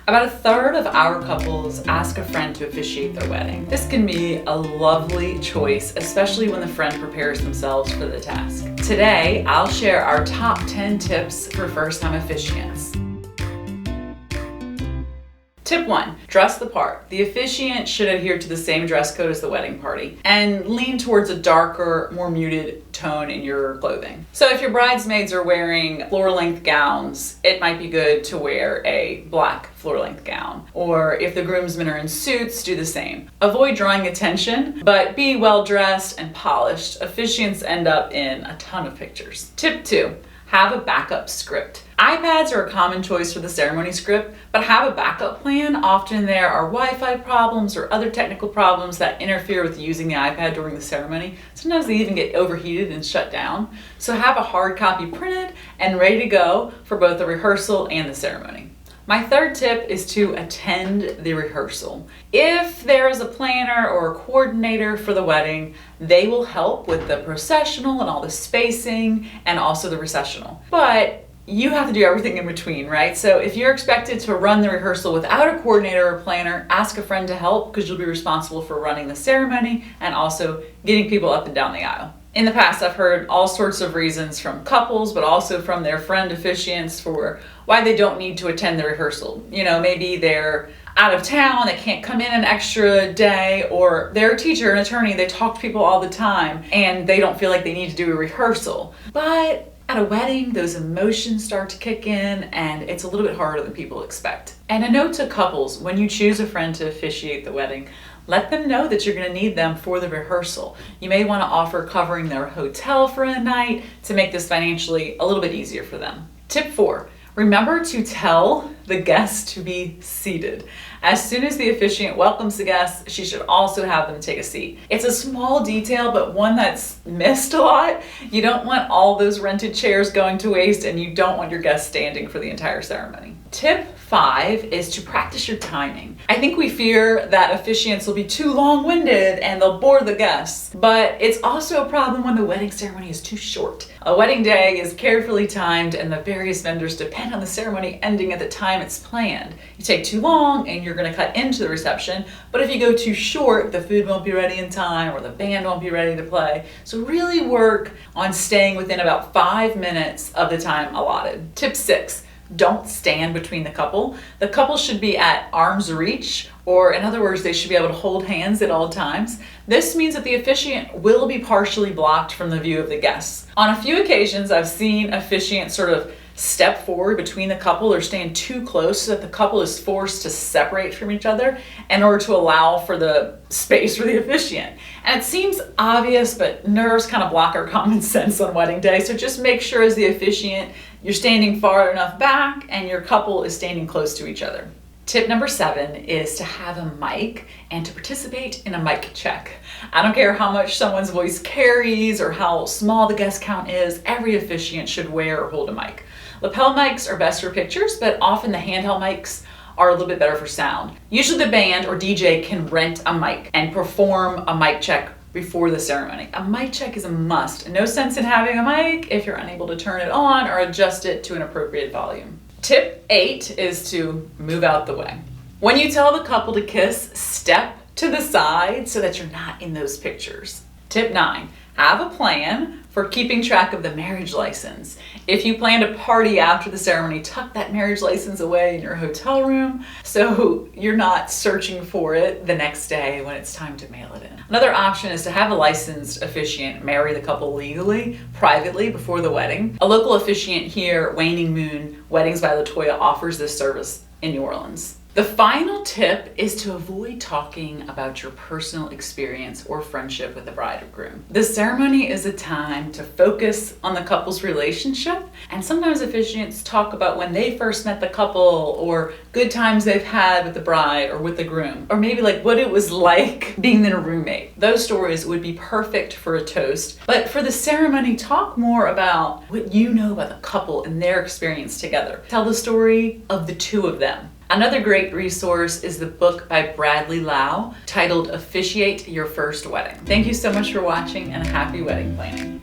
About a third of our couples ask a friend to officiate their wedding. This can be a lovely choice, especially when the friend prepares themselves for the task. Today, I'll share our top 10 tips for first-time officiants. Tip 1, dress the part. The officiant should adhere to the same dress code as the wedding party and lean towards a darker, more muted tone in your clothing. So if your bridesmaids are wearing floor-length gowns, it might be good to wear a black floor-length gown. Or if the groomsmen are in suits, do the same. Avoid drawing attention, but be well-dressed and polished. Officiants end up in a ton of pictures. Tip 2, have a backup script. iPads are a common choice for the ceremony script, but have a backup plan. Often there are Wi-Fi problems or other technical problems that interfere with using the iPad during the ceremony. Sometimes they even get overheated and shut down. So have a hard copy printed and ready to go for both the rehearsal and the ceremony. My third tip is to attend the rehearsal. If there is a planner or a coordinator for the wedding, they will help with the processional and all the spacing and also the recessional. But you have to do everything in between, right? So if you're expected to run the rehearsal without a coordinator or planner, ask a friend to help because you'll be responsible for running the ceremony and also getting people up and down the aisle. In the past, I've heard all sorts of reasons from couples, but also from their friend officiants for why they don't need to attend the rehearsal. You know, maybe they're out of town, they can't come in an extra day, or they're a teacher, an attorney, they talk to people all the time, and they don't feel like they need to do a rehearsal. But at a wedding, those emotions start to kick in, and it's a little bit harder than people expect. And a note to couples, when you choose a friend to officiate the wedding, let them know that you're going to need them for the rehearsal. You may want to offer covering their hotel for a night to make this financially a little bit easier for them. Tip 4, remember to tell the guests to be seated. As soon as the officiant welcomes the guests, she should also have them take a seat. It's a small detail, but one that's missed a lot. You don't want all those rented chairs going to waste, and you don't want your guests standing for the entire ceremony. Tip 5 is to practice your timing. I think we fear that officiants will be too long-winded and they'll bore the guests, but it's also a problem when the wedding ceremony is too short. A wedding day is carefully timed and the various vendors depend on the ceremony ending at the time it's planned. You take too long and you're going to cut into the reception, but if you go too short, the food won't be ready in time or the band won't be ready to play. So really work on staying within about 5 minutes of the time allotted. Tip 6. Don't stand between the couple. The couple should be at arm's reach, or in other words, they should be able to hold hands at all times. This means that the officiant will be partially blocked from the view of the guests. On a few occasions, I've seen officiants sort of step forward between the couple or stand too close so that the couple is forced to separate from each other in order to allow for the space for the officiant. And it seems obvious, but nerves kind of block our common sense on wedding day. So just make sure as the officiant, you're standing far enough back and your couple is standing close to each other. Tip number 7 is to have a mic and to participate in a mic check. I don't care how much someone's voice carries or how small the guest count is, every officiant should wear or hold a mic. Lapel mics are best for pictures, but often the handheld mics are a little bit better for sound. Usually the band or DJ can rent a mic and perform a mic check before the ceremony. A mic check is a must. No sense in having a mic if you're unable to turn it on or adjust it to an appropriate volume. Tip 8 is to move out the way. When you tell the couple to kiss, step to the side so that you're not in those pictures. Tip 9, have a plan for keeping track of the marriage license. If you plan to party after the ceremony, tuck that marriage license away in your hotel room so you're not searching for it the next day when it's time to mail it in. Another option is to have a licensed officiant marry the couple legally, privately before the wedding. A local officiant here, Waning Moon Weddings by Latoya, offers this service in New Orleans. The final tip is to avoid talking about your personal experience or friendship with the bride or groom. The ceremony is a time to focus on the couple's relationship, and sometimes officiants talk about when they first met the couple or good times they've had with the bride or with the groom, or maybe like what it was like being their roommate. Those stories would be perfect for a toast, but for the ceremony, talk more about what you know about the couple and their experience together. Tell the story of the two of them. Another great resource is the book by Bradley Lau titled Officiate Your First Wedding. Thank you so much for watching and happy wedding planning.